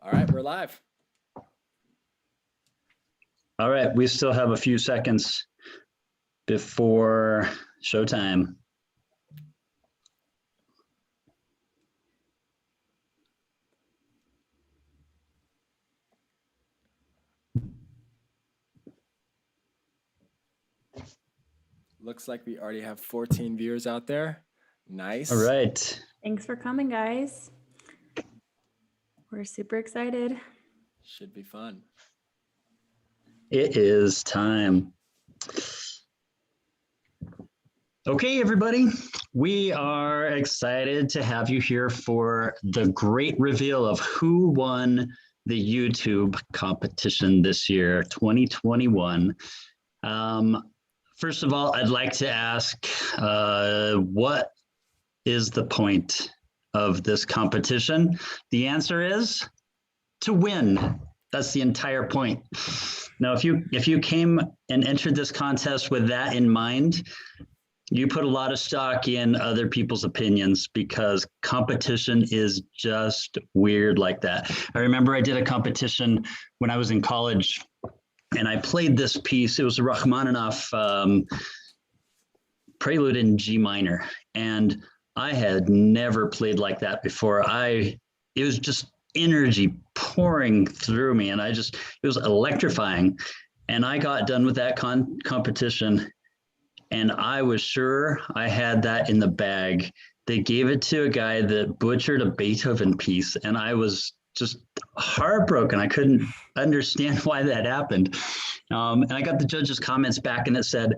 All right, we're live. All right, we still have a few seconds before showtime. Looks like we already have 14 viewers out there. Nice. All right. Thanks for coming, guys. We're super excited. Should be fun. It is time. Okay, everybody, we are excited to have you here for the great reveal of who won the YouTube competition this year, 2021. First of all, I'd like to ask, what is the point of this competition? The answer is to win. That's the entire point. Now, if you came and entered this contest with that in mind, you put a lot of stock in other people's opinions because competition is just weird like that. I remember I did a competition when I was in college and I played this piece. It was a Rachmaninoff prelude in G minor. And I had never played like that before. It was just energy pouring through me and it was electrifying. And I got done with that competition and I was sure I had that in the bag. They gave it to a guy that butchered a Beethoven piece and I was just heartbroken. I couldn't understand why that happened. And I got the judge's comments back and it said,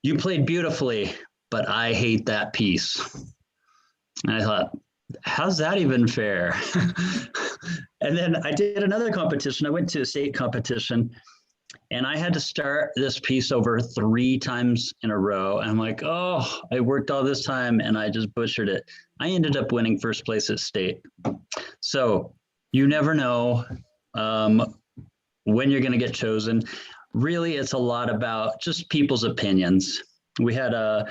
"You played beautifully, but I hate that piece." And I thought, how's that even fair? And then I did another competition. I went to a state competition and I had to start this piece over 3 times in a row. And I'm like, oh, I worked all this time and I just butchered it. I ended up winning first place at state. So you never know when you're going to get chosen. Really, it's a lot about just people's opinions. We had a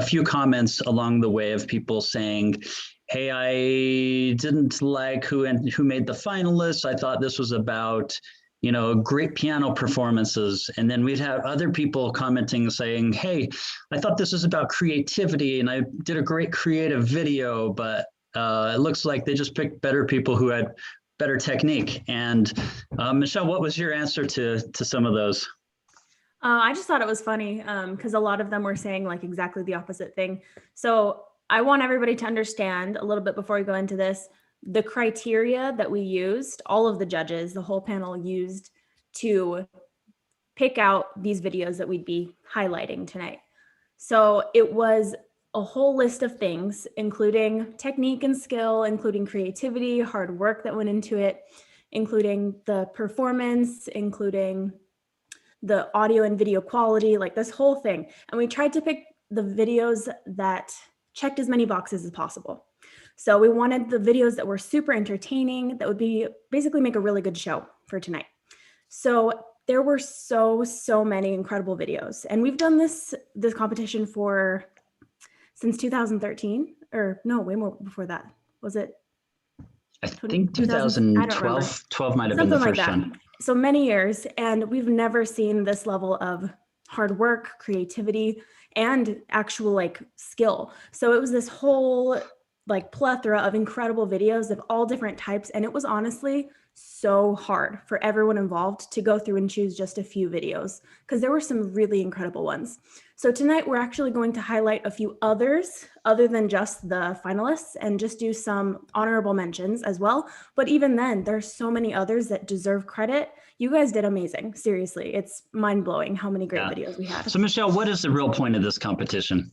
few comments along the way of people saying, hey, I didn't like who made the finalists. I thought this was about, great piano performances. And then we'd have other people commenting saying, hey, I thought this was about creativity and I did a great creative video, but it looks like they just picked better people who had better technique. And Michelle, what was your answer to some of those? I just thought it was funny because a lot of them were saying like exactly the opposite thing. So I want everybody to understand a little bit before we go into this, the criteria that we used, all of the judges, the whole panel used to pick out these videos that we'd be highlighting tonight. So it was a whole list of things, including technique and skill, including creativity, hard work that went into it, including the performance, including the audio and video quality, like this whole thing. And we tried to pick the videos that checked as many boxes as possible. So we wanted the videos that were super entertaining, that would basically make a really good show for tonight. So there were so many incredible videos. And we've done this competition since 2013, or no, way more before that. Was it? I think 2012 might have been the first one. So many years, and we've never seen this level of hard work, creativity, and actual skill. So it was this whole plethora of incredible videos of all different types. And it was honestly so hard for everyone involved to go through and choose just a few videos because there were some really incredible ones. So tonight we're actually going to highlight a few others other than just the finalists and just do some honorable mentions as well. But even then, there's so many others that deserve credit. You guys did amazing. Seriously, it's mind-blowing how many great videos we had. So Michelle, what is the real point of this competition?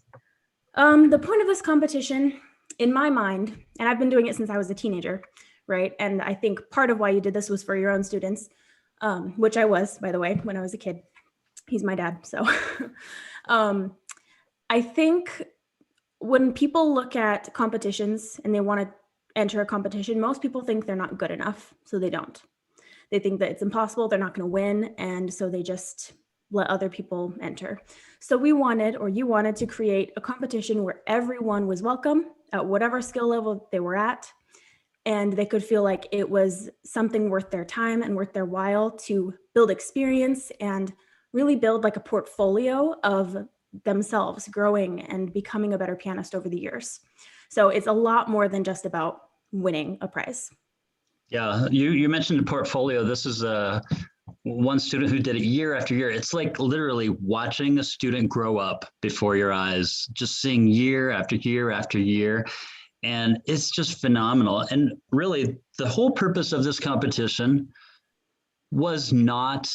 The point of this competition, in my mind, and I've been doing it since I was a teenager, right? And I think part of why you did this was for your own students, which I was, by the way, when I was a kid. He's my dad. So I think when people look at competitions and they want to enter a competition, most people think they're not good enough, so they don't. They think that it's impossible, they're not going to win, and so they just let other people enter. So you wanted to create a competition where everyone was welcome at whatever skill level they were at, and they could feel like it was something worth their time and worth their while to build experience and really build like a portfolio of themselves growing and becoming a better pianist over the years. So it's a lot more than just about winning a prize. Yeah, you mentioned the portfolio. This is one student who did it year after year. It's like literally watching a student grow up before your eyes, just seeing year after year after year. And it's just phenomenal. And really, the whole purpose of this competition was not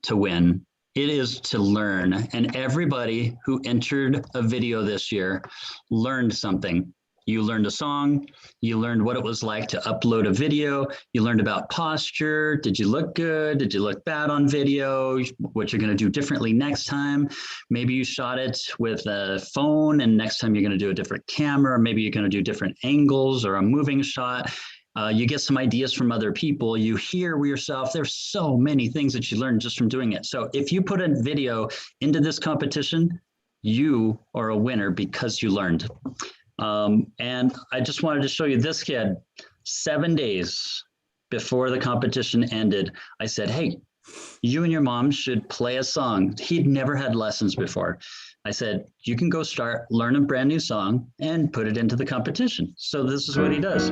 to win. It is to learn. And everybody who entered a video this year learned something. You learned a song, you learned what it was like to upload a video, you learned about posture, did you look good, did you look bad on video, what you're gonna do differently next time. Maybe you shot it with a phone and next time you're gonna do a different camera, maybe you're gonna do different angles or a moving shot. You get some ideas from other people, you hear yourself, there's so many things that you learn just from doing it. So if you put a video into this competition, you are a winner because you learned. And I just wanted to show you this kid. 7 days before the competition ended, I said, hey, you and your mom should play a song. He'd never had lessons before. I said, you can go learn a brand new song and put it into the competition. So this is what he does.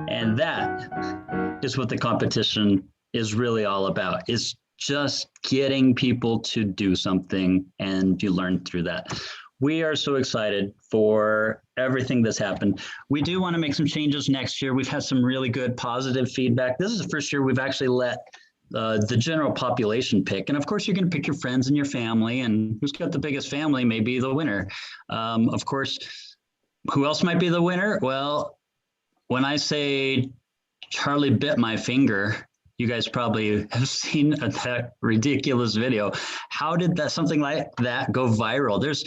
And that is what the competition is really all about. It's just getting people to do something and you learn through that. We are so excited for everything that's happened. We do want to make some changes next year. We've had some really good positive feedback. This is the first year we've actually let the general population pick. And of course, you're going to pick your friends and your family, and who's got the biggest family may be the winner. Of course, who else might be the winner? Well, when I say Charlie bit my finger, you guys probably have seen that ridiculous video. How did something like that go viral? There's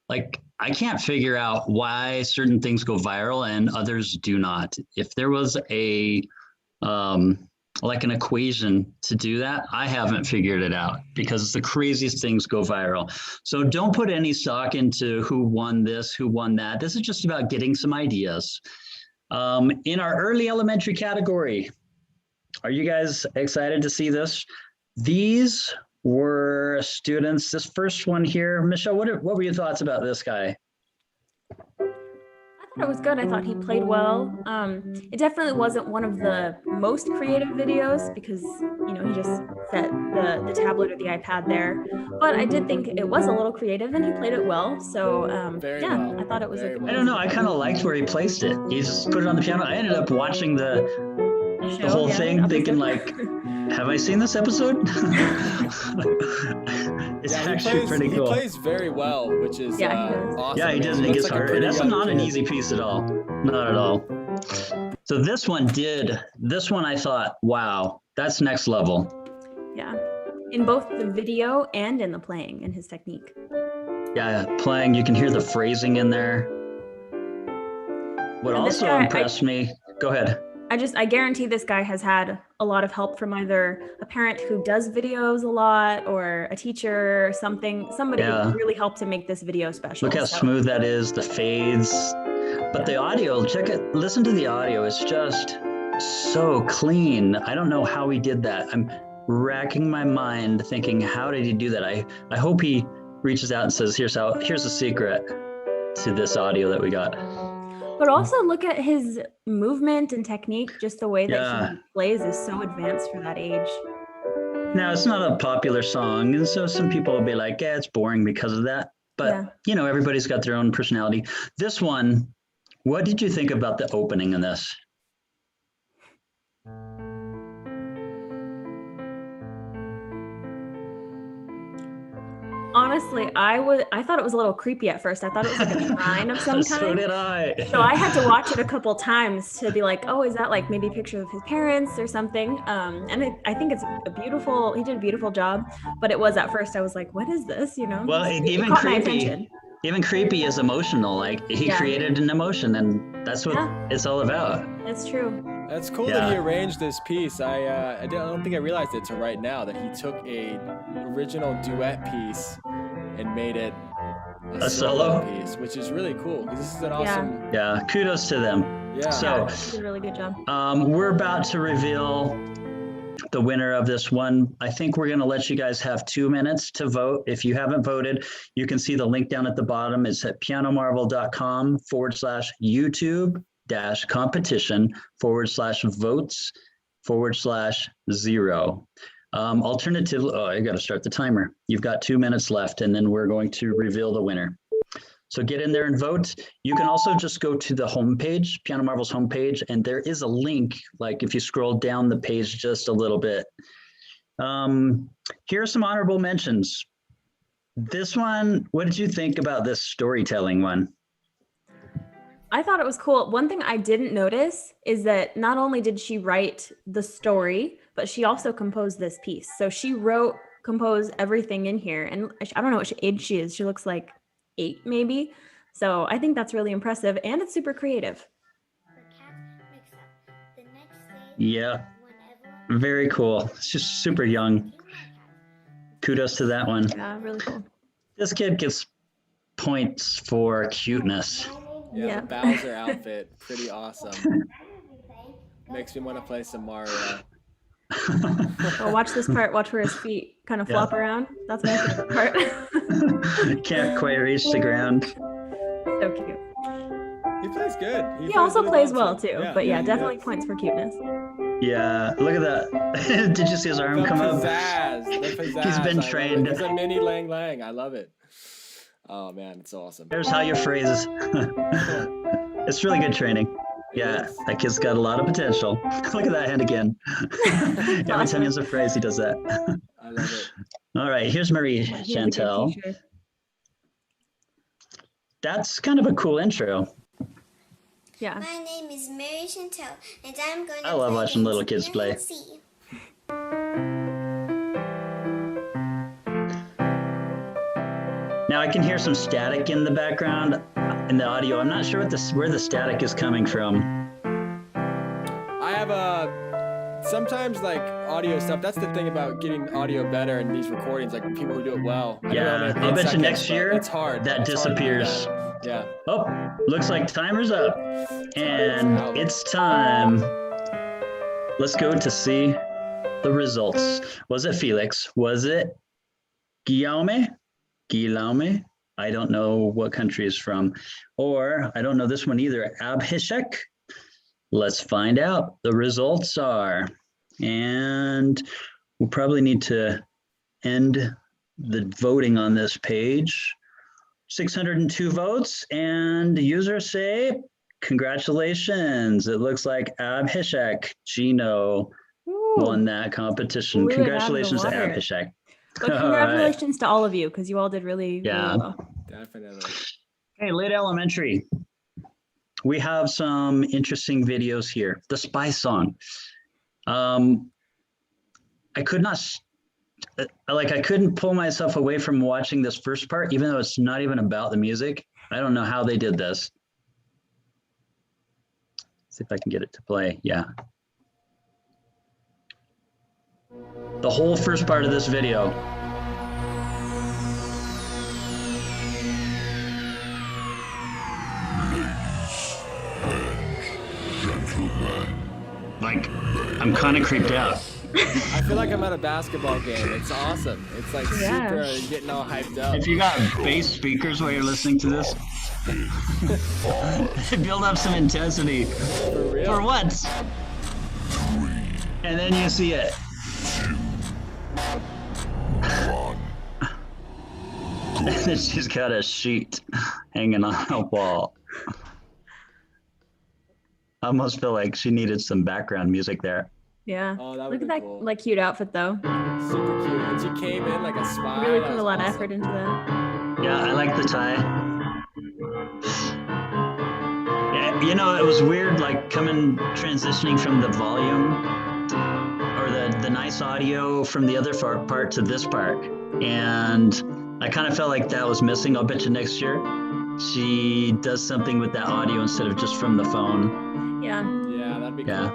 like, I can't figure out why certain things go viral and others do not. If there was like an equation to do that, I haven't figured it out because the craziest things go viral. So don't put any stock into who won this, who won that. This is just about getting some ideas. In our early elementary category, are you guys excited to see this? These were students, this first one here. Michelle, what were your thoughts about this guy? I thought it was good. I thought he played well. It definitely wasn't one of the most creative videos because, you know, he just set the tablet or the iPad there. But I did think it was a little creative and he played it well. So yeah, well. I thought it was a good. I don't know. I kind of liked where he placed it. He just put it on the piano. I ended up watching the whole thing thinking like, have I seen this episode? It's actually pretty cool. He plays very well, which is awesome. Yeah, he does. It gets hard. That's not an easy piece at all. Not at all. So this one I thought, wow, that's next level. Yeah, in both the video and in the playing and his technique. Yeah, playing, you can hear the phrasing in there. What also impressed me, go ahead. I guarantee this guy has had a lot of help from either a parent who does videos a lot or a teacher or somebody who really helped to make this video special. Look how smooth that is, the fades. But the audio, listen to the audio. It's just so clean. I don't know how he did that. I'm racking my mind thinking, how did he do that? I hope he reaches out and says, here's the secret to this audio that we got. But also look at his movement and technique, just the way that he plays is so advanced for that age. Now, it's not a popular song, and so some people will be like, yeah, it's boring because of that. But, you know, everybody's got their own personality. This one, what did you think about the opening in this? Honestly, I thought it was a little creepy at first. I thought it was like a shrine of some kind. So did I. So I had to watch it a couple times to be like, oh, is that like maybe a picture of his parents or something? And I think it's he did a beautiful job. But it was at first, I was like, what is this? You know? Well, even creepy is emotional. Like he created an emotion, and that's what it's all about. That's true. That's cool that he arranged this piece. I don't think I realized it till right now that he took a original duet piece and made it a solo piece, which is really cool because this is an awesome. Yeah, kudos to them. Yeah. So He did a really good job. we're about to reveal the winner of this one. I think we're going to let you guys have 2 minutes to vote. If you haven't voted, you can see the link down at the bottom. It's at pianomarvel.com/YouTube-competition/votes/0. Alternatively, I got to start the timer. You've got 2 minutes left, and then we're going to reveal the winner. So get in there and vote. You can also just go to the homepage, Piano Marvel's homepage, and there is a link, like if you scroll down the page just a little bit. Here are some honorable mentions. This one, what did you think about this storytelling one? I thought it was cool. One thing I didn't notice is that not only did she write the story, but she also composed this piece. So she composed everything in here. And I don't know what age she is. She looks like 8 maybe. So I think that's really impressive and it's super creative. Yeah, very cool. She's super young. Kudos to that one. Yeah, really cool. This kid gets points for cuteness. Yeah, the Bowser outfit, pretty awesome. Makes me want to play some Mario. Well, watch this part. Watch where his feet kind of flop around. That's my favorite part. Can't quite reach the ground. So cute. He plays good. He also really plays well too. Yeah, but yeah, he definitely does. points for cuteness. Yeah, look at that. Did you see his arm come up? The pizzazz. He's been trained. He's a mini Lang Lang. I love it. Oh man, it's awesome. Here's how you phrase. It's really good training. Yeah, that kid's got a lot of potential. Look at that hand again. Every time he has a phrase, he does that. I love it. All right, here's Marie Chantel. That's kind of a cool intro. Yeah. My name is Mary Chantel, and I'm going to I love play watching little Dance kids play. Piano C. Now I can hear some static in the background in the audio. I'm not sure where the static is coming from. I have sometimes like audio stuff. That's the thing about getting audio better in these recordings. Like people who do it well. Yeah, I'll bet you next year it's hard. that disappears. Yeah. Oh, looks like timer's up. And it's time. Let's go to see the results. Was it Felix? Was it Guillaume? Guillaume? I don't know what country is from. Or, I don't know this one either, Abhishek? Let's find out. The results are, and we'll probably need to end the voting on this page. 602 votes, and the users say, congratulations. It looks like Abhishek Gino won that competition. Congratulations to Abhishek. But congratulations to all of you, because you all did really well. Definitely. Hey, late elementary. We have some interesting videos here. The Spy Song. I couldn't pull myself away from watching this first part, even though it's not even about the music. I don't know how they did this. See if I can get it to play. Yeah. The whole first part of this video. Like, I'm kind of creeped out. I feel like I'm at a basketball game. It's awesome. It's like super getting all hyped up. If you got bass speakers while you're listening to this, build up some intensity. For real. For once. And then you see it. And then she's got a sheet hanging on a wall. I almost feel like she needed some background music there. Yeah. Oh, that Look would at be that cool. like cute outfit though. Super cute. And she came in like a spy. Really That put was a lot of awesome. effort into that. Yeah, I like the tie. Yeah, you know, it was weird, like transitioning from the volume or the nice audio from the other part to this part. And I kind of felt like that was missing. I'll bet you next year she does something with that audio instead of just from the phone. Yeah. Yeah, that'd be cool. Yeah.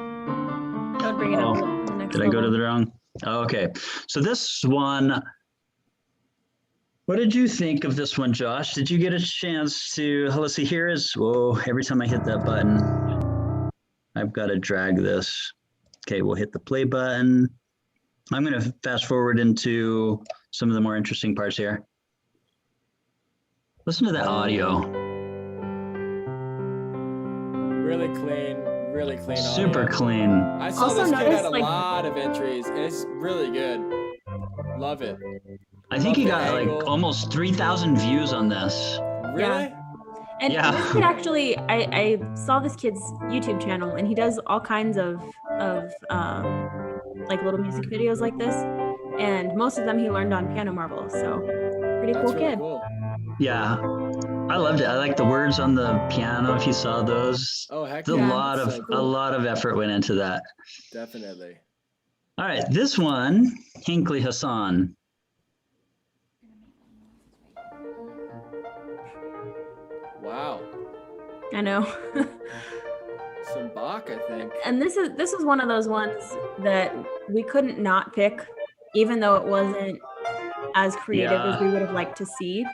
bring it up to the next Did I go to the wrong? Oh, okay. So this one, what did you think of this one, Josh? Did you get a chance to, let's see, here is, whoa, every time I hit that button, I've got to drag this. Okay, we'll hit the play button. I'm going to fast forward into some of the more interesting parts here. Listen to that audio. Really clean Super audio. clean. I saw Also this kid had a notice, lot of entries, and it's really good. Love it. I think he Love the got angle. like almost 3,000 views on this. Really? Yeah. And Yeah. this kid actually, I saw this kid's YouTube channel, and he does all kinds of like little music videos like this, and most of them he learned on Piano Marble. So pretty That's cool really kid. cool. Yeah, I loved it. I like the words on the piano. If you saw those, Oh, heck a yeah. lot That's of so a cool. lot of effort went into that. Definitely. All right, this one, Hinckley Hassan. Wow. I know. Some Bach, I think. And this is one of those ones that we couldn't not pick, even though it wasn't as creative as we would have liked to see.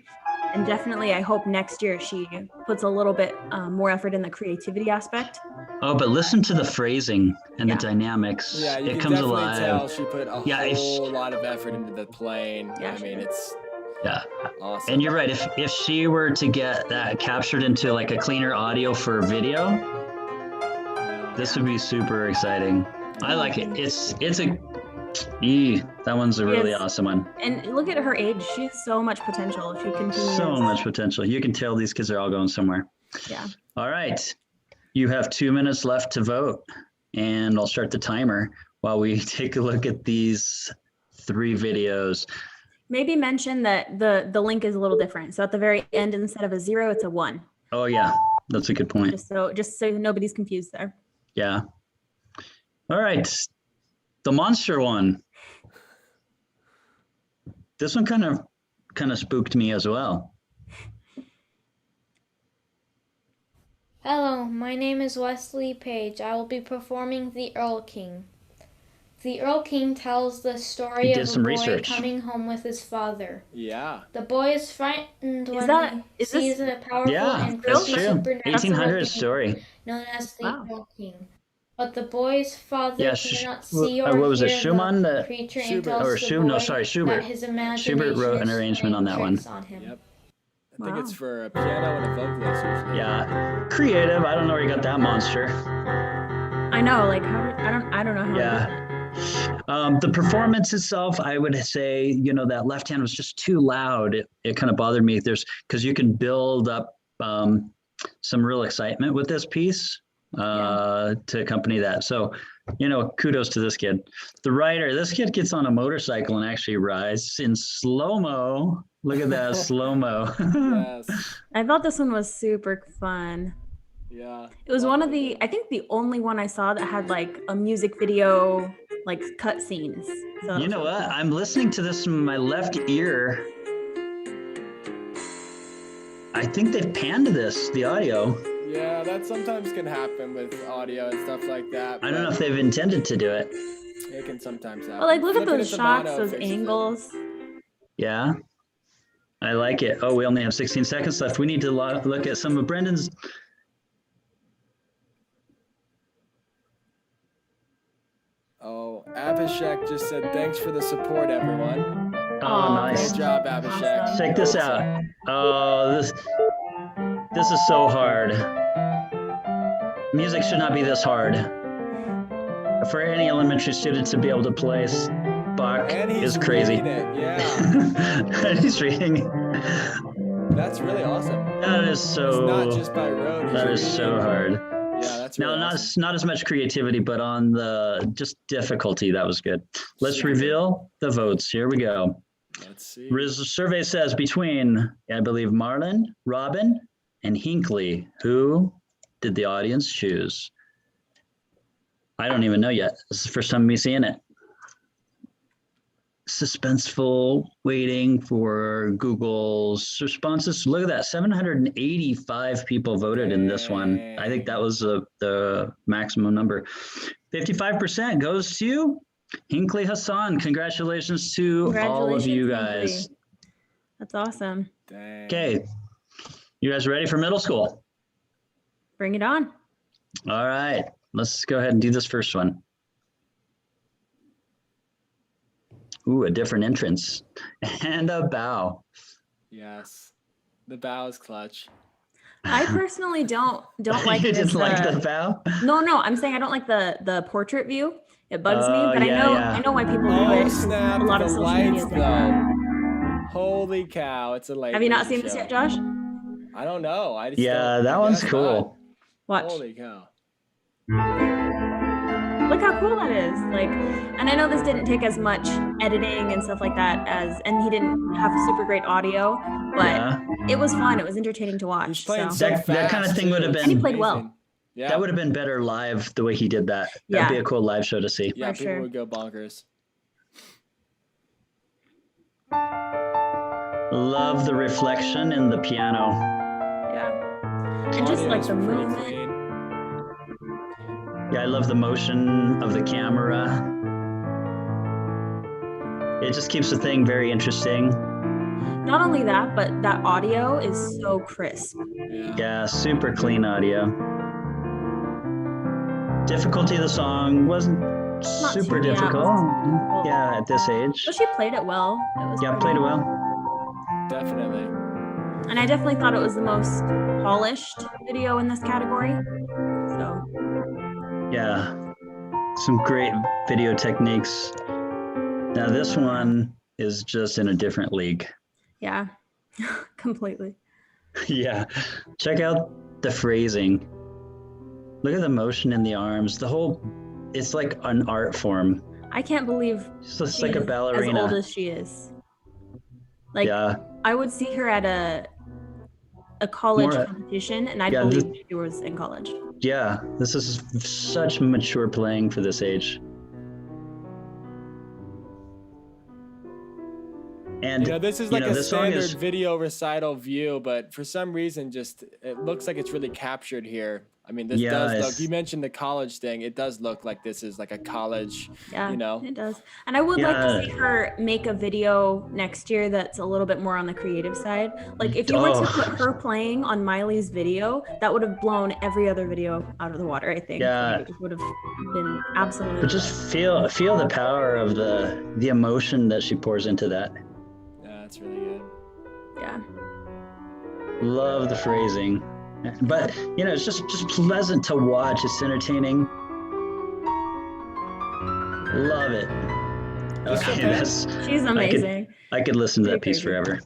And definitely, I hope next year she puts a little bit more effort in the creativity aspect. Oh, but listen to the phrasing and Yeah. the dynamics. Yeah, you it can comes definitely alive. tell she put a Yeah, whole lot of effort into the playing. Yeah, I she mean, did. it's Yeah, awesome. and you're right. If she were to get that captured into like a cleaner audio for video, this would be super exciting. I like it. It's a that one's a really Yes. awesome one. And look at her age; she has so much potential if she continues. So much potential. You can tell these kids are all going somewhere. Yeah. All right. You have 2 minutes left to vote, and I'll start the timer while we take a look at these 3 videos. Maybe mention that the link is a little different. So at the very end, instead of a 0, it's a 1. Oh yeah, that's a good point. Just so nobody's confused there. Yeah. All right. The monster one. This one kind of spooked me as well. Hello, my name is Wesley Page. I will be performing The Earl King. The Earl King tells the story of a boy coming home with his father. Yeah. The boy is frightened when he is sees a powerful Yeah, and that's creepy true. supernatural 1800s being story. known as the Wow. Earl King. But the boy's father Yeah, cannot see or what was it? hear Schumann? the creature and Schubert. tells Or the Schubert? boy No, sorry, Schubert. that his imagination Schubert wrote an is arrangement on playing that one. tricks on him. Yep. I think it's Wow. for a piano and a vocalist usually. Yeah, creative. I don't know where you got that monster. I know, like I don't know how. Yeah. The performance itself, I would say, that left hand was just too loud. It kind of bothered me. Because you can build up some real excitement with this piece to accompany that. So, kudos to this kid. The writer, this kid gets on a motorcycle and actually rides in slow-mo. Look at that, slow-mo. Yes. I thought this one was super fun. Yeah. It was one of I think the only one I saw that had like a music video, like cut scenes. So You know what? I'm listening to this in my left ear. I think they've panned the audio. Yeah, that sometimes can happen with audio and stuff like that. I don't know if they've intended to do it. It can sometimes happen. But like, look at Flipping those it to shots, mono those fixes it. angles. Yeah. I like it. Oh, we only have 16 seconds left. We need to look at some of Brendan's. Oh, Abhishek just said, thanks for the support, everyone. Oh, Aw, nice. Great job, Abhishek. Awesome. Check this out. Oh, this is so hard. Music should not be this hard. For any elementary student to be able to play Bach And he's is crazy. reading it. Yeah. And he's reading. That's really awesome. That is It's so. not just by rote. That is so hard. Yeah, that's No, really not awesome. not as much creativity, but on the just difficulty, that was good. Let's reveal the votes. Here we go. Let's see. The survey says between, I believe, Marlon, Robin, and Hinckley. Who did the audience choose? I don't even know yet. This is the first time of me seeing it. Suspenseful, waiting for Google's responses. Look at that, 785 people voted in this one. I think that was the maximum number. 55% goes to Hinkley Hassan. Congratulations to all of you guys. Hinkley. That's awesome. Dang. Okay. You guys ready for middle school? Bring it on. All right. Let's go ahead and do this first one. Ooh, a different entrance. And a bow. Yes. The bow is clutch. I personally don't like you this. Just like the bow? No, I'm saying I don't like the portrait view. It bugs me, but I know why people do it. Snap, A lot of the social lights, media. though. Holy cow, it's a light. Have you not seen this yet, Josh? I don't know. That one's cool. Watch. Holy cow. Look how cool that is. Like, and I know this didn't take as much editing and stuff like that and he didn't have super great audio, but it was fun. It was entertaining to watch. He's playing that kind of thing would have been. And he played well. Yeah. That would have been better live the way he did that. That'd be a cool live show to see. Yeah, For people sure. would go bonkers. Love the reflection in the piano. Yeah. And just like the movement. Yeah, I love the motion of the camera. It just keeps the thing very interesting. Not only that, but that audio is so crisp. Yeah, super clean audio. Difficulty of the song wasn't super difficult. Yeah, at this age. But she played it well. Played it well. Definitely. And I definitely thought it was the most polished video in this category. So. Yeah, some great video techniques. Now this one is just in a different league. Yeah, completely. Yeah, check out the phrasing. Look at the motion in the arms. It's like an art form. I can't believe she's like a ballerina. As old as she is. Like, I would see her at a college competition, and I believe she was in college. Yeah, this is such mature playing for this age. And this is like a standard video recital view, but for some reason, it looks like it's really captured here. I mean, this does look. You mentioned the college thing. It does look like this is like a college. Yeah, it does. And I would like to see her make a video next year that's a little bit more on the creative side. Like if you were to put her playing on Miley's video, that would have blown every other video out of the water. I think. Yeah, it would have been absolutely. But just feel the power of the emotion that she pours into that. Yeah, it's really good. Yeah. Love the phrasing. But it's just pleasant to watch. It's entertaining. Love it. Okay, she's amazing. I could listen to that piece forever.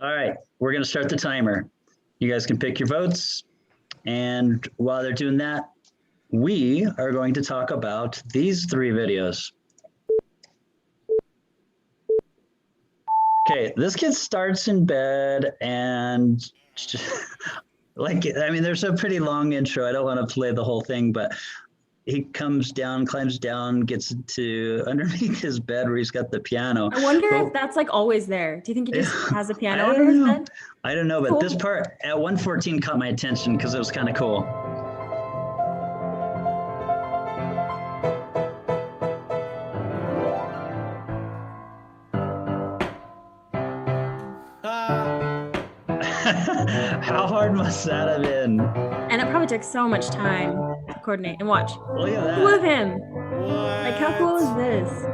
All right, we're gonna start the timer. You guys can pick your votes, and while they're doing that, we are going to talk about these 3 videos. Okay, this kid starts in bed and. There's a pretty long intro. I don't want to play the whole thing, but he climbs down, gets to underneath his bed where he's got the piano. I wonder if that's like always there. Do you think he just has a piano under his bed? I don't know, but this part at 1:14 caught my attention because it was kind of cool. How hard must that have been? And it probably took so much time to coordinate. And watch. Look at that. Look at him. Like, how cool is this?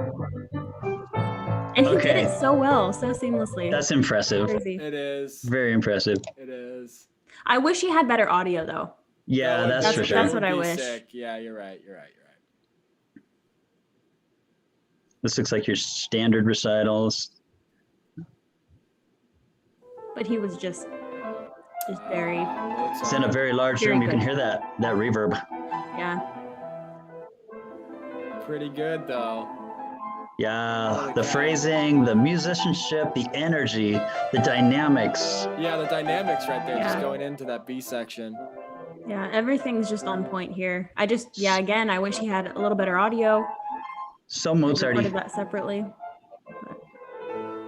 And he did it so well, so seamlessly. That's impressive. Crazy. It is. Very impressive. It is. I wish he had better audio, though. Yeah, that's for sure. That's what I wish. Sick. Yeah, you're right. This looks like your standard recitals. But he was just very. It's in a very large room. You can hear that reverb. Yeah. Pretty good though. Yeah, the phrasing, the musicianship, the energy, the dynamics. Yeah, the dynamics right there, just going into that B section. Yeah, everything's just on point here. Again, I wish he had a little better audio. So Mozart-y. Recorded that separately. But,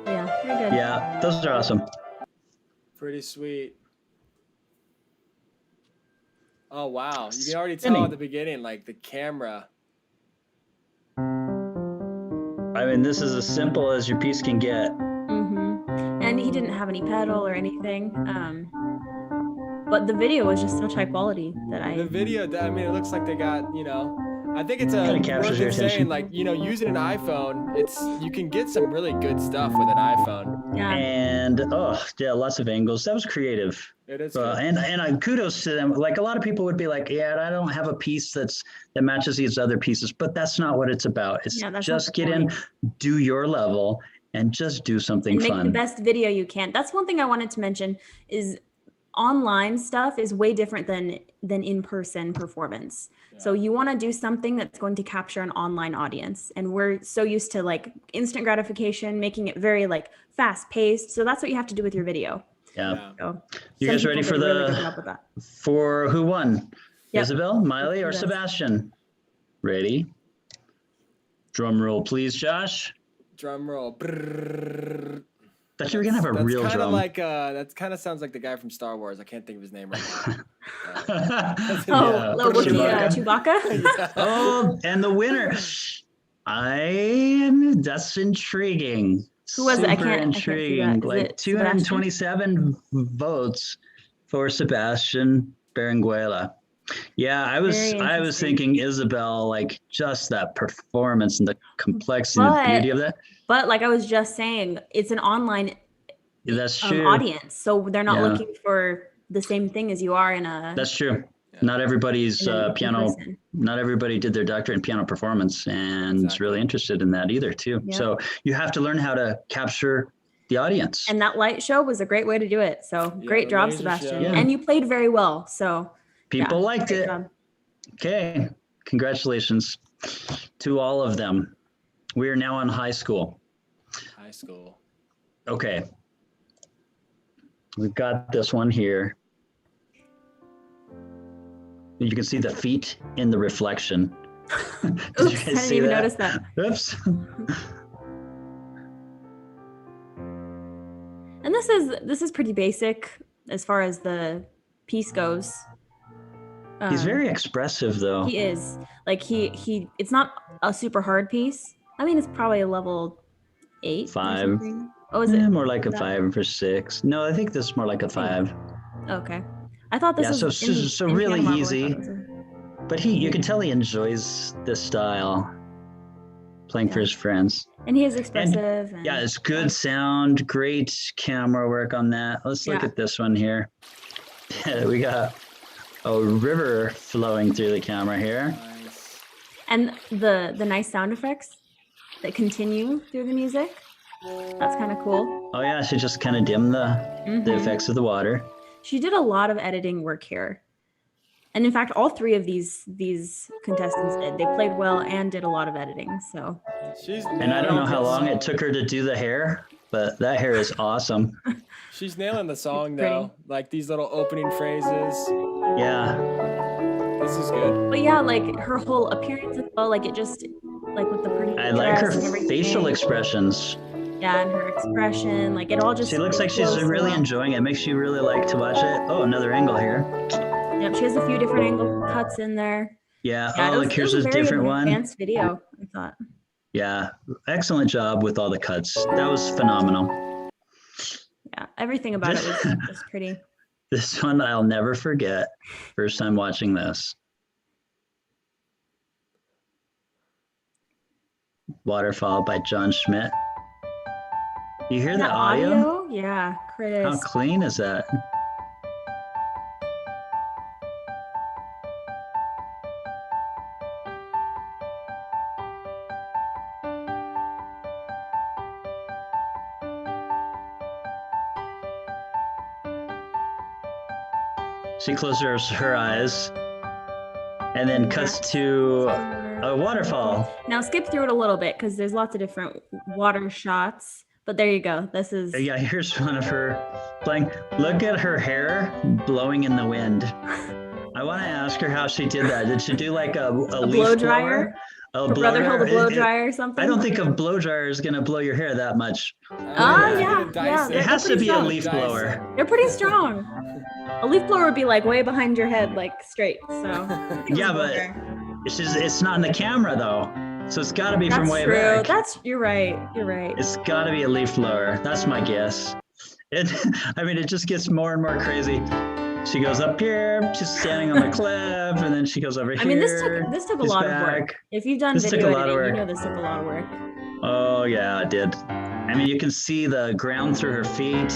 yeah, very good. Yeah, those are awesome. Pretty sweet. Oh wow, you can already tell at the beginning, like the camera I mean, this is as simple as your piece can get. And he didn't have any pedal or anything. But the video was just such high quality that The video, I mean, it looks like they got, I think it's captures your attention. saying, like, using an iPhone, you can get some really good stuff with an iPhone. Yeah. And lots of angles. That was creative. It is. And kudos to them. Like, a lot of people would be like, yeah, I don't have a piece that matches these other pieces, but that's not what it's about. It's just get in, do your level, and just do something fun. Make the best video you can. That's one thing I wanted to mention is online stuff is way different than in-person performance. Yeah. So you want to do something that's going to capture an online audience. And we're so used to like instant gratification, making it very like fast paced. So that's what you have to do with your video. Yeah. So you guys ready for for who won? Yep. Isabel, Miley, or Sebastian? Ready? Drum roll, please, Josh. Drum roll. Brrr. Thought you were gonna have a real drum. That kind of sounds like the guy from Star Wars. I can't think of his name right now. Chewbacca. Yeah. Oh, and the winner. That's intriguing. Who was it? I can't intriguing. Like 227 votes for Sebastian Berenguela. Yeah, I was thinking Isabel, like just that performance and the complexity and the beauty of that. But like I was just saying, it's an online audience. So they're not looking for the same thing as you are in a... That's true. Yeah. Not everybody's piano, not everybody did their doctorate in piano performance and is really interested in that either too. Yeah. So you have to learn how to capture the audience. And that light show was a great way to do it. So great job, Sebastian. Yeah. And you played very well. So people liked it. Job. Okay. Congratulations to all of them. We are now on high school. High school. Okay. We've got this one here. You can see the feet in the reflection. Oops, I didn't even notice that. Oops. And this is pretty basic as far as the piece goes. He's very expressive though. He is. Like he it's not a super hard piece. I mean, it's probably a level 8. 5. Oh, is it? More like a 5 or 6. No, I think this is more like a 5. Okay. I thought this was so really easy. But you can tell he enjoys this style, playing for his friends. And he is expressive. And it's good sound, great camera work on that. Let's look at this one here. We got a river flowing through the camera here. Nice. And the nice sound effects that continue through the music. That's kind of cool. Oh yeah, she just kind of dimmed the effects of the water. She did a lot of editing work here. And in fact, all 3 of these contestants did. They played well and did a lot of editing. So and I don't know how long it took her to do the hair, but that hair is awesome. She's nailing the song though. Like these little opening phrases. Yeah. This is good. But yeah, like her whole appearance as well, like it just like with the pretty I like her facial expressions. Yeah, and her expression, like it all just... She looks like she's really enjoying it. Makes you really like to watch it. Oh, another angle here. Yep, she has a few different angle cuts in there. Yeah, like here's a different one. Advanced video, I thought. Yeah, excellent job with all the cuts. That was phenomenal. Yeah, everything about it was pretty. This one I'll never forget. First time watching this. Waterfall by John Schmidt. You hear the audio? Yeah, crisp. How clean is that? She closes her eyes and then cuts to a waterfall. Now skip through it a little bit because there's lots of different water shots. But there you go. This is... Yeah, here's one of her playing. Look at her hair blowing in the wind. I want to ask her how she did that. Did she do like a leaf blow dryer? A blow brother held a blow dryer or something? I don't think a blow dryer is going to blow your hair that much. Yeah. It has to be a leaf blower. They're pretty strong. A leaf blower would be like way behind your head, like straight. So yeah, but it's not in the camera though. So it's got to be from That's way true. back. You're right. You're right. It's got to be a leaf blower. That's my guess. It just gets more and more crazy. She goes up here, she's standing on the cliff, and then she goes over here. I mean, this took a lot of work. If you've done video editing, you know this took a lot of work. Oh yeah, it did. I mean, you can see the ground through her feet.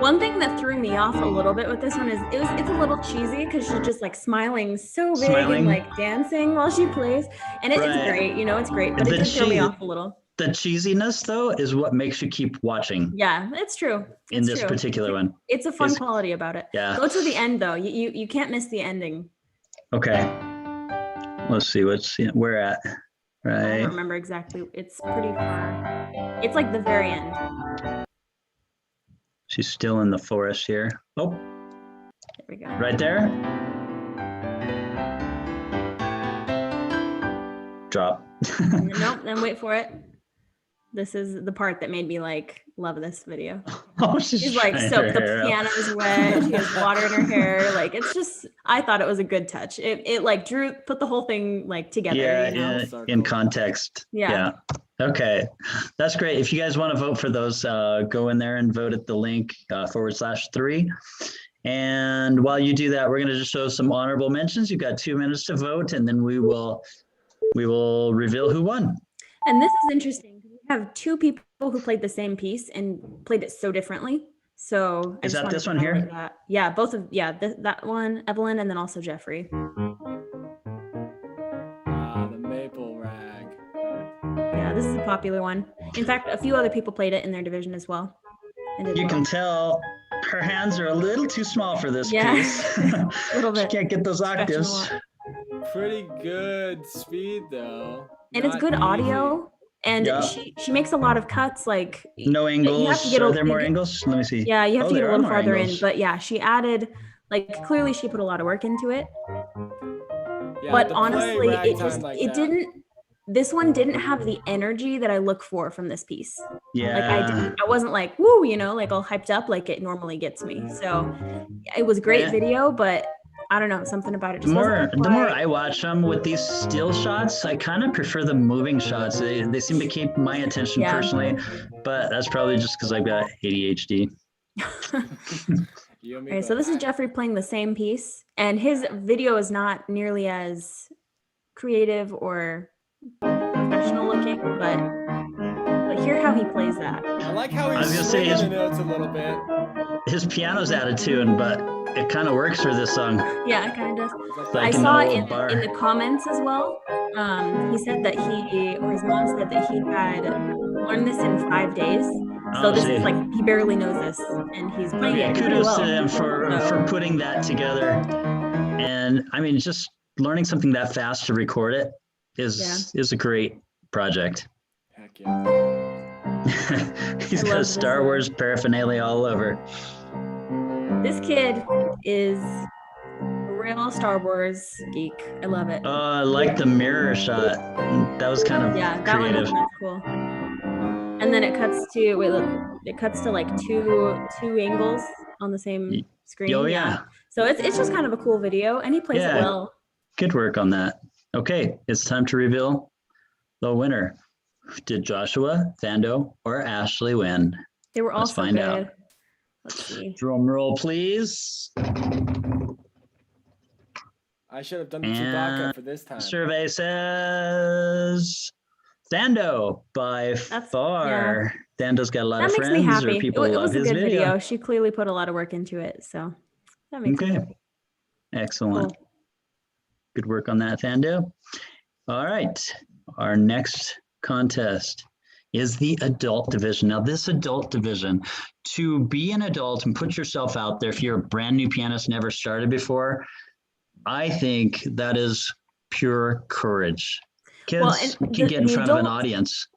One thing that threw me off a little bit with this one is it's a little cheesy because she's just like smiling so big and like dancing while she plays, and it's great. You know, it's great, but it did throw me off a little. The cheesiness, though, is what makes you keep watching. Yeah, it's true. In this particular one. It's a fun quality about it. Yeah. Go to the end, though. You can't miss the ending. Okay. Let's see what's we're at. Right. I don't remember exactly. It's pretty far. It's like the very end. She's still in the forest here. Oh. There we go. Right there. Drop. Nope, then wait for it. This is the part that made me like love this video. Oh, she's like soaked, the piano's wet, she has water in her hair. Like it's just, I thought it was a good touch. It like put the whole thing like together. Yeah, you know? in context. Yeah. Okay, that's great. If you guys want to vote for those, go in there and vote at the link /3. And while you do that, we're going to just show some honorable mentions. You've got 2 minutes to vote, and then we will reveal who won. And this is interesting. We have 2 people who played the same piece and played it so differently. So is that this one here? That. Yeah, both of that one, Evelyn, and then also Jeffrey. The maple rag. Yeah, this is a popular one. In fact, a few other people played it in their division as well. You can tell her hands are a little too small for this piece. A little bit. She can't get those octaves. Pretty good speed though. And it's good audio. And she makes a lot of cuts, like no angles. You have to get are there more angles? Let me see. Yeah, you have to get a little farther in. But yeah, she added, like, clearly she put a lot of work into it. Yeah, but honestly, this one didn't have the energy that I look for from this piece. Yeah. Like I wasn't like, woo, you know, like all hyped up like it normally gets me. So it was a great video, but I don't know, something about it. Just the more I watch them with these still shots, I kind of prefer the moving shots. They seem to keep my attention personally, but that's probably just because I've got ADHD. Okay, so this is Jeffrey playing the same piece, and his video is not nearly as creative or professional looking, but hear how he plays that. I like how he's swinging the notes a little bit. His piano's out of tune, but it kind of works for this song. Yeah, it kind of does. Like I saw in the comments as well. He said that his mom said that he had learned this in 5 days. So this is like, he barely knows this, and he's playing it really well. Kudos to him for putting that together. And I mean, just learning something that fast to record it is a great project. Heck yeah. He's got Star Wars paraphernalia all over. This kid is a real Star Wars geek. I love it. I like the mirror shot. That was kind of creative. That one was cool. And then it cuts to like two angles on the same screen. Oh yeah. So it's just kind of a cool video, and he plays it well. Good work on that. Okay, it's time to reveal the winner. Did Joshua, Thando, or Ashley win? They were all find out. Good. Let's see. Drum roll, please. I should have done the Chewbacca for this time. Survey says Thando by far. Yeah. Thando's got a lot of friends. That makes me happy. People it love was a his good video. She clearly put a lot of work into it, so that makes me happy. Excellent. Cool. Good work on that, Thando. All right, our next contest is the adult division. Now this adult division, to be an adult and put yourself out there, if you're a brand new pianist, never started before, I think that is pure courage. Kids can get in front of an audience.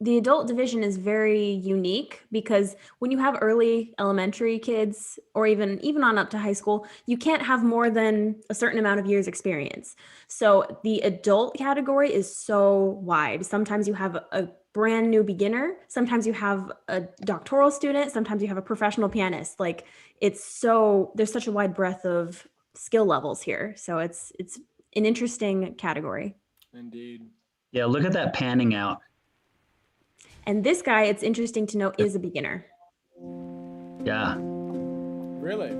The adult division is very unique because when you have early elementary kids or even on up to high school, you can't have more than a certain amount of years experience. So the adult category is so wide. Sometimes you have a brand new beginner. Sometimes you have a doctoral student. Sometimes you have a professional pianist. Like there's such a wide breadth of skill levels here. So it's an interesting category. Indeed. Yeah, look at that panning out. And this guy, it's interesting to know, is a beginner. Yeah. Really?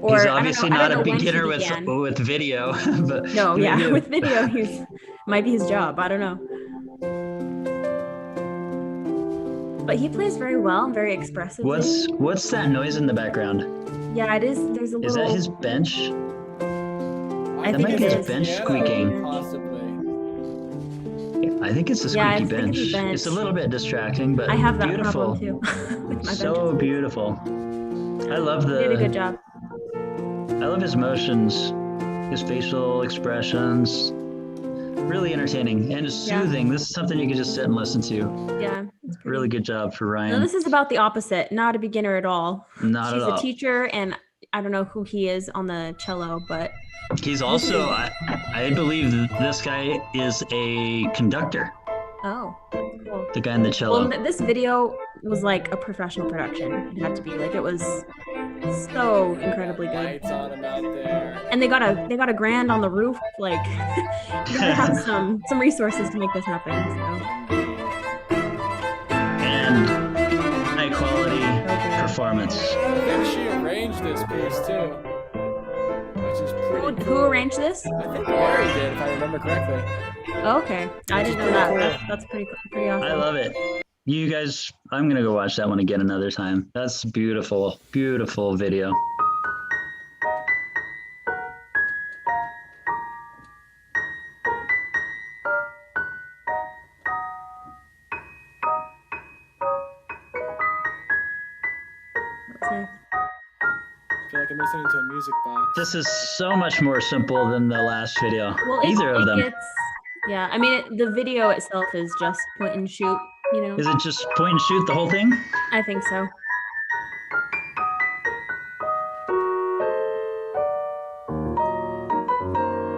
Or, he's obviously not a beginner with video. But no, yeah, with video, might be his job. I don't know. But he plays very well and very expressively. What's that noise in the background? Yeah, it is. There's a little. Is that his bench? I think it is his bench squeaking. Possibly. I think it's a squeaky bench. It's a little bit distracting, but I have that beautiful. problem too. With my So benches. beautiful. I love He did a good job. I love his motions, his facial expressions. Really entertaining and soothing. This is something you can just sit and listen to. Yeah. Really good job for Ryan. No, this is about the opposite. Not a beginner at all. Not at all. She's a teacher, and I don't know who he is on the cello, but he's also, I believe this guy is a conductor. Oh, cool. The guy in the cello. Well, this video was like a professional production. It had to be like, it was so incredibly good. Lights on him out there. And they got a grand on the roof. Like, you gotta have some resources to make this happen. So. And high quality performance. I think she arranged this piece too, which is pretty cool. Who arranged this? I think Mary did, if I remember correctly. Oh, okay, I didn't know that. That's pretty awesome. I love it. You guys, I'm gonna go watch that one again another time. That's beautiful, beautiful video. I feel like I'm listening to a music box. This is so much more simple than the last video. Well, either of them. Yeah, I mean, the video itself is just point and shoot, you know? Is it just point and shoot the whole thing? I think so.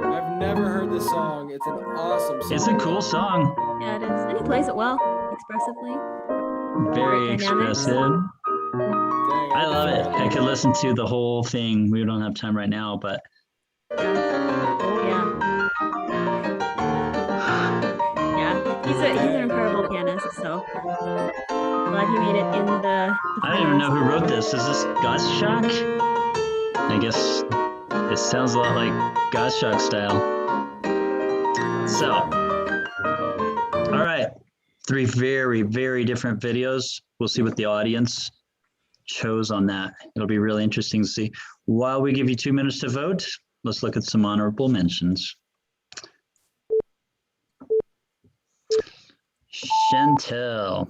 I've never heard this song. It's an awesome song. It's a cool song. Yeah, it is. And he plays it well, expressively. Very expressive. I love it. I could listen to the whole thing. We don't have time right now, but he's an incredible pianist. So glad he made it in the I don't even know who wrote this. Is this Gottschalk? I guess it sounds a lot like Gottschalk style. So, all right, 3 very, very different videos. We'll see what the audience chose on that. It'll be really interesting to see. While we give you 2 minutes to vote, let's look at some honorable mentions. Chantel.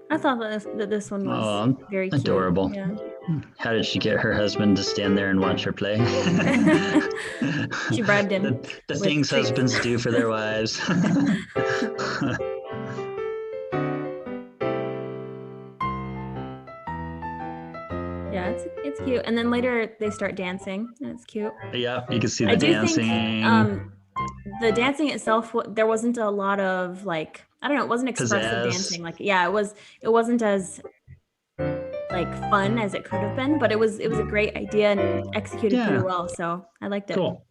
I thought that this one was very cute. Adorable. Yeah. How did she get her husband to stand there and watch her play? She bribed him. The things husbands do for their wives. Yeah, it's cute. And then later they start dancing, and it's cute. Yeah, you can see the dancing. The dancing itself, there wasn't a lot of like, I don't know, it wasn't expressive dancing. Like, yeah, it wasn't as like fun as it could have been, but it was a great idea and executed pretty well. So I liked it. Cool.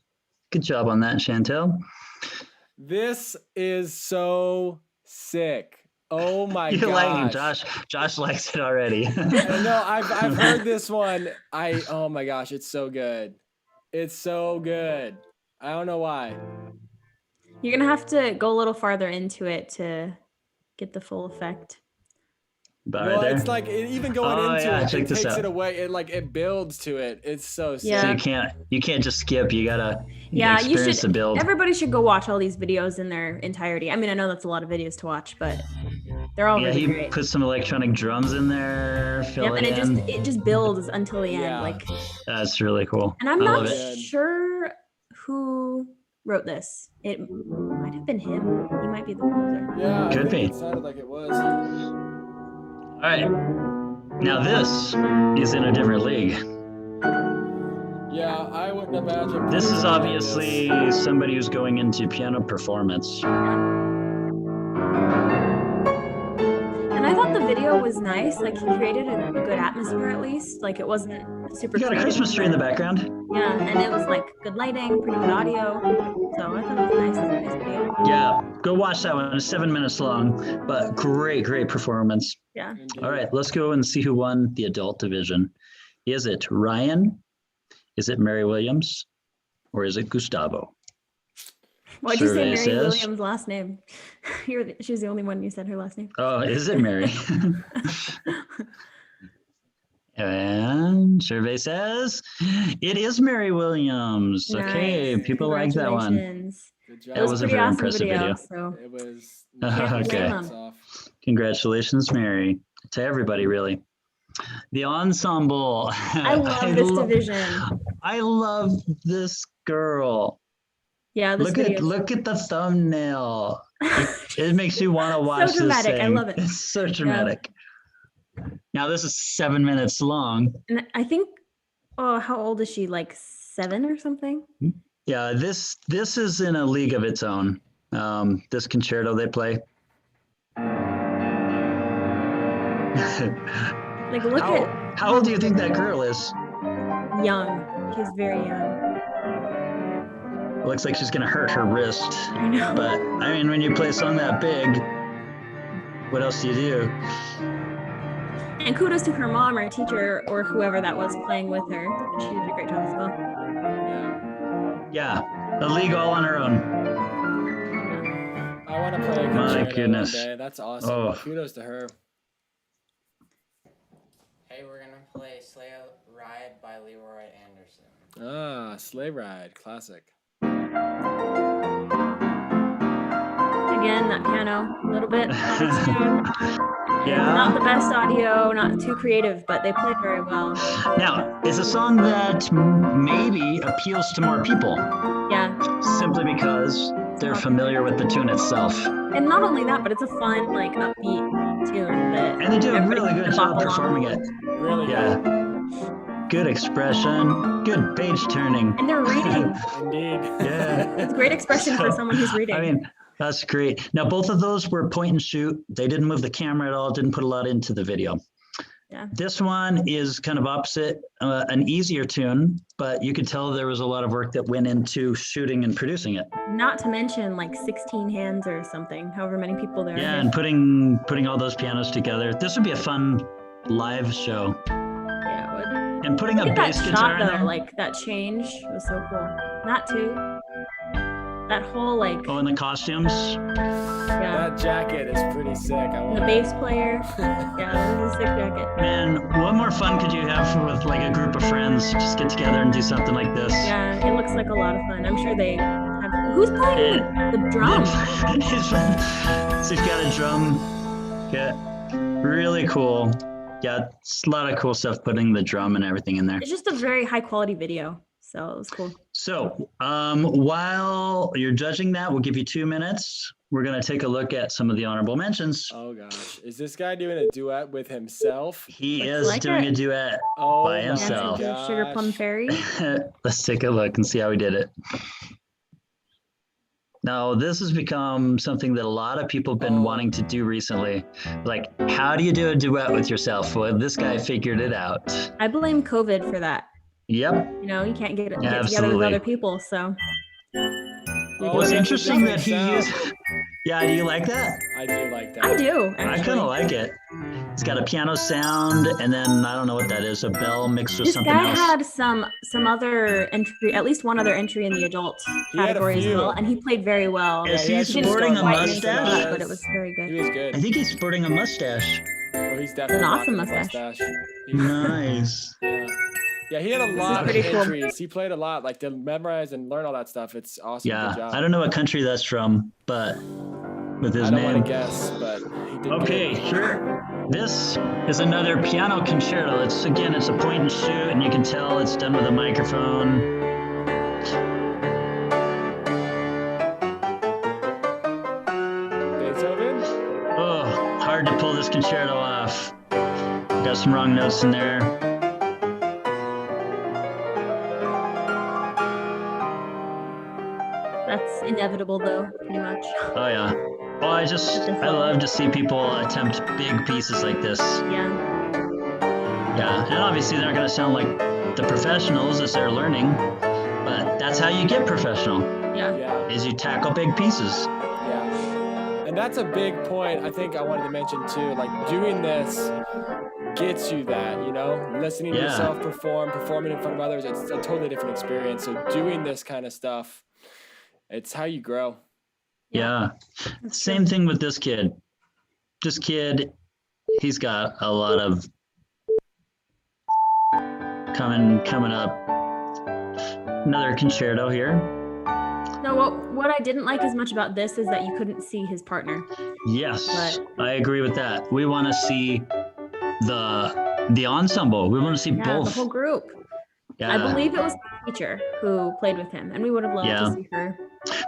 Good job on that, Chantel. This is so sick. Oh my god! You like it, Josh likes it already. I know. I've heard this one. Oh my gosh, it's so good. It's so good. I don't know why. You're gonna have to go a little farther into it to get the full effect. Well, it's like even going into it, it takes it away. It builds to it. It's so sick. So you can't just skip. You gotta experience the build. Everybody should go watch all these videos in their entirety. I mean, I know that's a lot of videos to watch, but they're all really great. He put some electronic drums in there. And it just builds until the end. Like that's really cool. And I'm not sure who wrote this. It might have been him. He might be the composer. Yeah, could be. It sounded like it was. All right. Now this is in a different league. Yeah, I wouldn't imagine. This is obviously somebody who's going into piano performance. And I thought the video was nice. Like he created a good atmosphere at least. Like it wasn't super. You got a Christmas tree in the background. Yeah, and it was like good lighting, pretty good audio. So I thought it was a nice video. Yeah, go watch that one. It's 7 minutes long, but great performance. Yeah. Indeed. All right, let's go and see who won the adult division. Is it Ryan? Is it Mary Williams? Or is it Gustavo? Why'd you say Survey Mary says- Williams' last name? She was the only one you said her last name. Oh, is it Mary? And survey says it is Mary Williams. Okay, Nice. people like that one. Congratulations. Good job. It That was was a pretty very awesome impressive video. So It was. Can't Okay. blame them. Off. Congratulations, Mary. To everybody, really. The ensemble. I love this division. I love this girl. Yeah, this video. Look at the thumbnail. It makes you want to watch So dramatic. this thing. I love it. It's so dramatic. Now this is 7 minutes long. And I think, how old is she? Like 7 or something? Yeah, this is in a league of its own. This concerto they play. Like, look at How old do you think that girl is? young. She's very young. Looks like she's gonna hurt her wrist. I know. But I mean, when you play a song that big, what else do you do? And kudos to her mom or teacher or whoever that was playing with her. She did a great job as well. Yeah. Yeah, a league all on her own. I want to play a My concerto goodness. one day. That's awesome. Oh. Kudos to her. Hey, we're gonna play Sleigh Ride by Leroy Anderson. Ah, Sleigh Ride, classic. Again, that piano, a little bit out of tune. Yeah. Not the best audio, not too creative, but they played very well. Now, it's a song that maybe appeals to more people Yeah. simply because they're familiar with the tune itself. And not only that, but it's a fun, like, upbeat tune that And they do a everybody really can good bop job along performing with. it. Really Yeah. Good expression, good page turning. And they're reading. Indeed. Yeah. It's great expression for someone who's reading. I mean, that's great. Now, both of those were point and shoot. They didn't move the camera at all, didn't put a lot into the video. Yeah. This one is kind of opposite, an easier tune, but you could tell there was a lot of work that went into shooting and producing it. Not to mention like 16 hands or something, however many people there Yeah, are. and putting all those pianos together. This would be a fun live show. Yeah, it would. And putting a Look at that bass guitar shot in though, there. like that change was so cool. That too. That whole like, Oh, and the costumes. yeah. That jacket is pretty sick. I And want the bass player. Yeah, that was a sick jacket. Man, what more fun could you have with like a group of friends? Just get together and do something like this. Yeah, it looks like a lot of fun. I'm sure they have. Who's playing the drum? So he's got a drum. Yeah, really cool. Yeah, it's a lot of cool stuff putting the drum and everything in there. It's just a very high quality video, so it was cool. So while you're judging that, we'll give you 2 minutes. We're going to take a look at some of the honorable mentions. Oh gosh, is this guy doing a duet with himself? He Looks is like doing it. a duet Oh by my himself. Dancing to the Sugar Plum gosh. Fairy. Let's take a look and see how he did it. Now, this has become something that a lot of people have been wanting to do recently. Like, how do you do a duet with yourself? Well, this guy figured it out. I blame COVID for that. Yep. You know, you can't get together Absolutely. with other people, so. Oh, What's that's a interesting that different he sound. used. Yeah, do you like that? I do like that. I do. I Actually. kind of like it. It's got a piano sound, and then I don't know what that is, a bell mixed with This something guy else. had some other entry, at least one other entry in the adult He had a category as few. well, and he played very well. Is he he had He didn't sporting a go quite into the mustache? spot, but it was very He good. was I good. think he's sporting a mustache. Oh, he's definitely An awesome rocking the mustache. Nice. Yeah, he had a lot of pretty cool. entries. He played a lot, like to memorize and learn all that stuff. It's awesome. Good Yeah, job. I don't know what country that's from, but with his I don't name. want to guess, but he did. Okay, good. sure. This is another piano concerto. It's a point and shoot, and you can tell it's done with a microphone. Beethoven. Oh, hard to pull this concerto off. Got some wrong notes in there. That's inevitable, though, pretty much. Oh yeah. Well, I love to see people attempt big pieces like this. Yeah. Yeah, and obviously they're not gonna sound like the professionals as they're learning, but that's how you get professional. Yeah. Is you tackle big pieces. Yeah. And that's a big point I think I wanted to mention too. Like doing this gets you that, you know, listening to yourself performing in front of others. It's a totally different experience. So doing this kind of stuff, it's how you grow. Yeah. Same thing with this kid. This kid, he's got a lot of coming up. Another concerto here. No, what I didn't like as much about this is that you couldn't see his partner. Yes, I agree with that. We want to see the ensemble. We want to see both. The whole group. Yeah. I believe it was the teacher who played with him, and we would have loved to see her.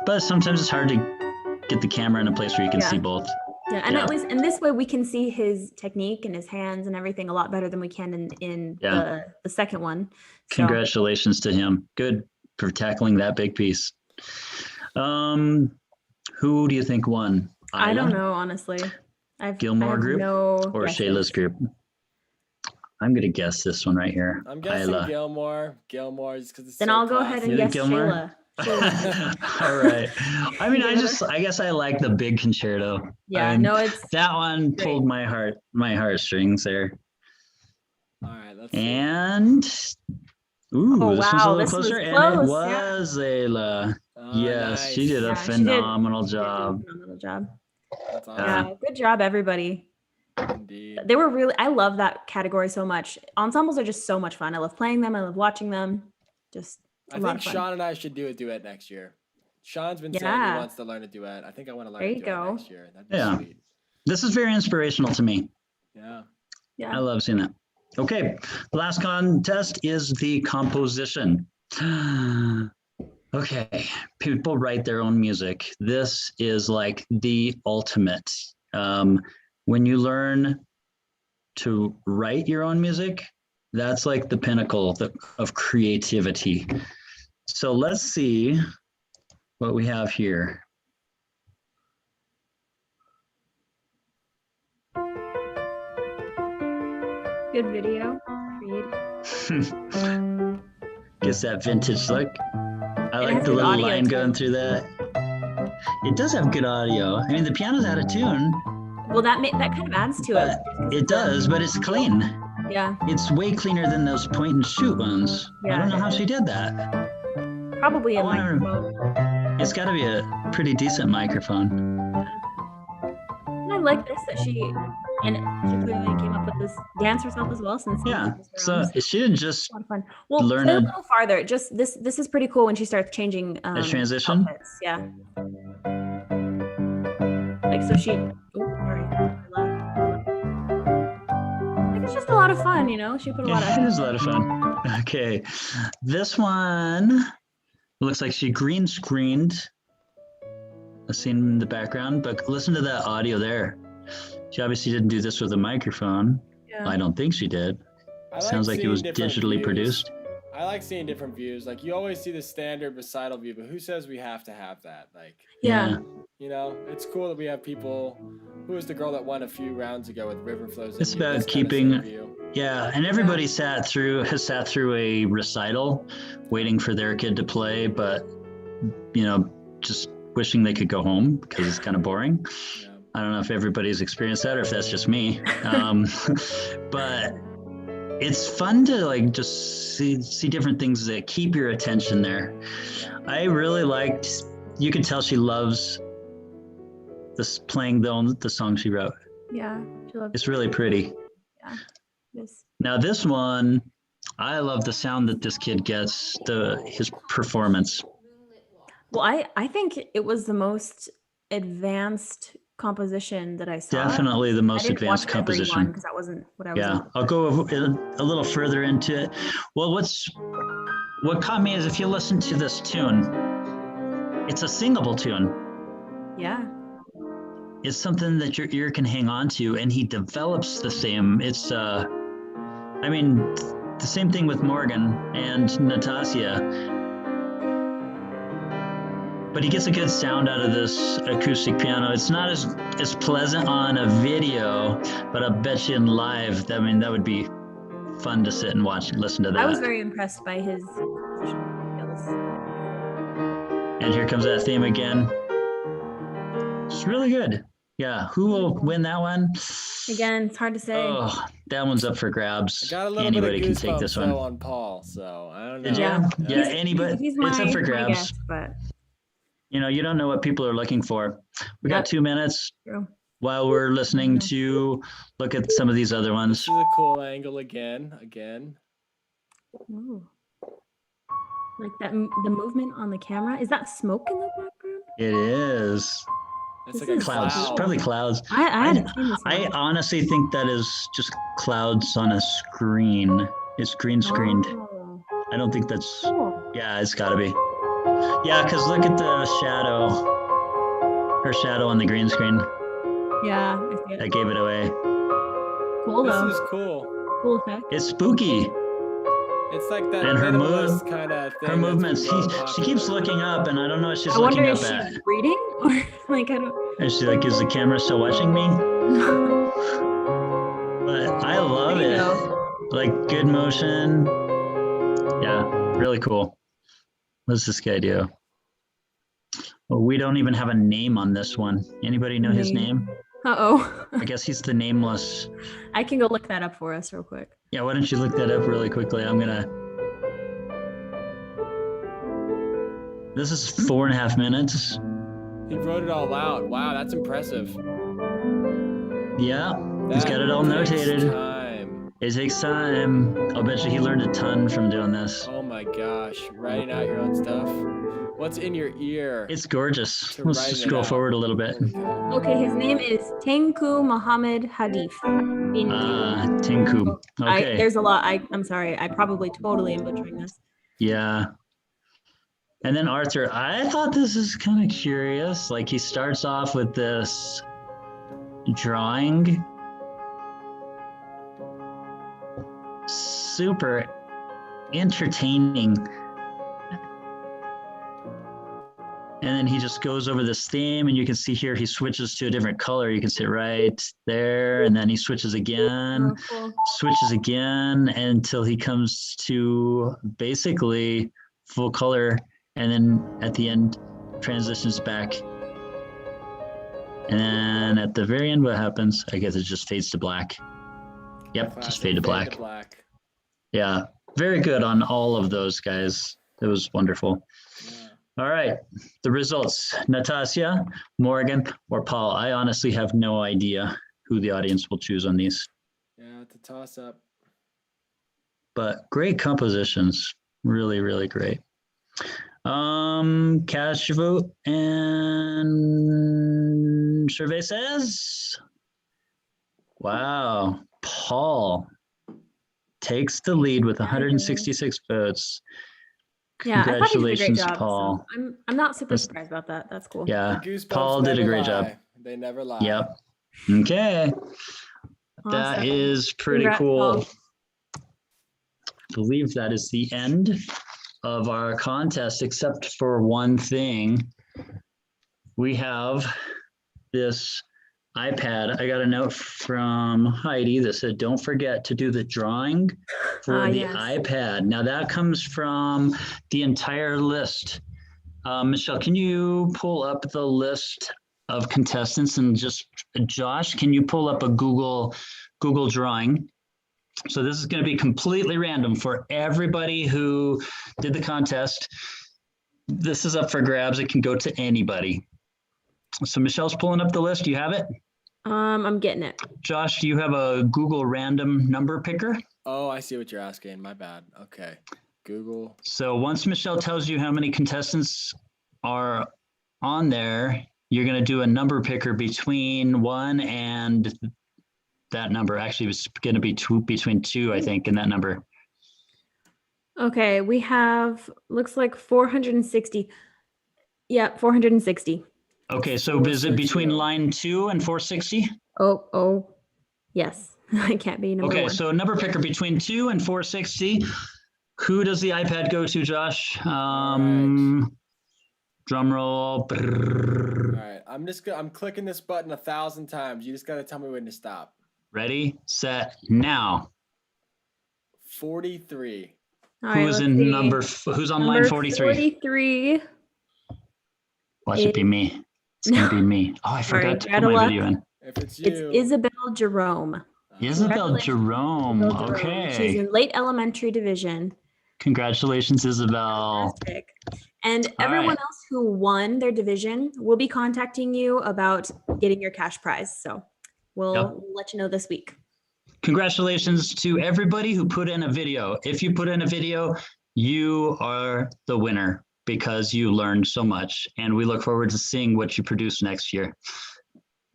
But sometimes it's hard to get the camera in a place where you can see both. Yeah, and at least in this way we can see his technique and his hands and everything a lot better than we can in the second one. So. Congratulations to him. Good for tackling that big piece. Who do you think won? Isla? I don't know, honestly. Gilmore group or Shayla's group? I'm gonna guess this one right here. I'm guessing Isla. Gilmore is because it's. Then so I'll go ahead and guess Shayla. All right. I mean, I guess I like the big concerto. Yeah, it's that one pulled my heartstrings there. All right, let's see. Ooh, this was a little closer, and it was Ayla. Yes, nice. She did a phenomenal job. Phenomenal job. That's awesome. Yeah, good job, everybody. Indeed. They were I love that category so much. Ensembles are just so much fun. I love playing them. I love watching them. I think Sean and I should do a duet next year. Sean's been saying he wants to learn a duet. I think I want to learn a duet next year. That'd be sweet. This is very inspirational to me. Yeah. I love seeing that. Okay, the last contest is the composition. Okay, people write their own music. This is like the ultimate. When you learn to write your own music, that's like the pinnacle of creativity. So let's see what we have here. Good video. Creative. Gets that vintage look. I like the little line going through that. It does have good audio. I mean, the piano's out of tune. Well, that kind of adds to it. It does, but it's clean. Yeah. It's way cleaner than those point and shoot ones. Yeah. I don't know how she did that. Probably a microphone. It's got to be a pretty decent microphone. And I like this that she clearly came up with this dance herself as well. So she didn't just learn a little farther. Just this is pretty cool when she starts changing a transition. Outfits. Yeah. Like so she. It's just a lot of fun, you know. She put a lot of. It is a lot of fun. Okay, this one looks like she green screened a scene in the background, but listen to that audio there. She obviously didn't do this with a microphone. Yeah. I don't think she did. Sounds like it was digitally produced. I like seeing different views. Like you always see the standard recital view, but who says we have to have that? Like, yeah. You know, it's cool that we have people. Who was the girl that won a few rounds ago with River Flows? It's about keeping, and everybody has sat through a recital, waiting for their kid to play, but just wishing they could go home because it's kind of boring. Yeah. I don't know if everybody's experienced that or if that's just me, but it's fun to just see different things that keep your attention there. I really liked. You could tell she loves this playing the song she wrote. Yeah, she loves. It's really pretty. Yeah. Yes. Now this one, I love the sound that this kid gets. His performance. Well, I think it was the most advanced composition that I saw. Definitely the most advanced composition. Because that wasn't what I was. Yeah, I'll go a little further into it. Well, what caught me is if you listen to this tune, it's a singable tune. Yeah. It's something that your ear can hang on to, and he develops the same. It's, the same thing with Morgan and Natasha. But he gets a good sound out of this acoustic piano. It's not as pleasant on a video, but I bet you in live, that would be fun to sit and watch and listen to that. I was very impressed by his skills. And here comes that theme again. It's really good. Yeah, who will win that one? Again, it's hard to say. Oh, that one's up for grabs. I got a little Anybody bit can of take this one. on Paul, so I don't know. Did you? Yeah, anybody. It's up for grabs. Guess, but you know, you don't know what people are looking for. We got 2 minutes while we're listening to look at some of these other ones. This is a cool angle again. Ooh. Like that, the movement on the camera. Is that smoke in the background? It is. It's like a clouds. cloud. Probably clouds. I hadn't seen this one. I honestly think that is just clouds on a screen. It's green screened. Oh. I don't think that's. Cool. Yeah, it's got to be. Yeah, because look at the shadow. Her shadow on the green screen. Yeah, I see it. I gave it away. Cool though. This is cool. Cool effect. It's spooky. It's like that And her minimalist kind of thing. Her movements. She keeps looking up, and I don't know what she's I wonder looking if up at. she's reading or like I don't. And she's like, "Is the camera still watching me?" But I love it. Like good motion. Yeah, really cool. What's this guy do? Well, we don't even have a name on this one. Anybody know his name? Uh-oh. I guess he's the nameless. I can go look that up for us real quick. Yeah, why don't you look that up really quickly? This is 4.5 minutes. He wrote it all out. Wow, that's impressive. Yeah, he's got it all notated. Time. It takes time. I'll bet you he learned a ton from doing this. Oh my gosh, writing out your own stuff. What's in your ear? It's gorgeous. Let's just scroll forward a little bit. Okay, his name is Tengku Muhammad Hadif. Tengku. Okay. There's a lot. I'm sorry. I probably totally am butchering this. Yeah. And then Arthur, I thought this is kind of curious. Like he starts off with this drawing. Super entertaining. And then he just goes over this theme, and you can see here he switches to a different color. You can see it right there, and then he switches again, switches again until he comes to basically full color, and then at the end transitions back. And then at the very end, what happens? I guess it just fades to black. Yep, just fade to black. Yeah, very good on all of those guys. It was wonderful. Yeah. All right, the results. Natasha, Morgan, or Paul. I honestly have no idea who the audience will choose on these. Yeah, it's a toss-up. But great compositions. Really, really great. Cast your vote, and survey says, wow, Paul takes the lead with 166 votes. Yeah, Congratulations, I thought he did a great job, Paul. So I'm not super surprised about that. That's cool. Yeah, Paul did a great job. They never lie. Yep. Okay. Awesome. That is pretty cool. I believe that is the end of our contest, except for one thing. We have this iPad. I got a note from Heidi that said, don't forget to do the drawing for the iPad. Now that comes from the entire list. Michelle, can you pull up the list of contestants, and just Josh, can you pull up a Google drawing? So this is going to be completely random for everybody who did the contest. This is up for grabs. It can go to anybody. So Michelle's pulling up the list. Do you have it? I'm getting it. Josh, do you have a Google random number picker? Oh, I see what you're asking. My bad. Okay. Google. So once Michelle tells you how many contestants are on there, you're going to do a number picker between 1 and that number. Actually, it's going to be between 2, I think, in that number. Okay, we have, looks like 460. Yeah, 460. Okay, so is it between line 2 and 460? Oh, yes. I can't be number 1. Okay, so number picker between 2 and 460. Who does the iPad go to, Josh? Drum roll. All right, I'm clicking this button 1,000 times. You just got to tell me when to stop. Ready, set, now. 43. All right, Who's let's in see. who's on line 43? 43. Watch it be me. It's going to be me. Oh, I forgot to put my video in. If it's It's you. Isabel Jerome. Isabel Jerome. Isabel Jerome. Okay. She's in late elementary division. Congratulations, Isabel. Fantastic. And everyone else who won their division will be contacting you about getting your cash prize. So we'll let you know this week. Congratulations to everybody who put in a video. If you put in a video, you are the winner because you learned so much. And we look forward to seeing what you produce next year.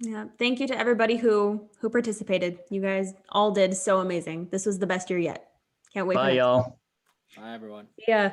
Yeah. Thank you to everybody who participated. You guys all did so amazing. This was the best year yet. Can't wait. Bye, y'all. Bye, everyone. Yeah.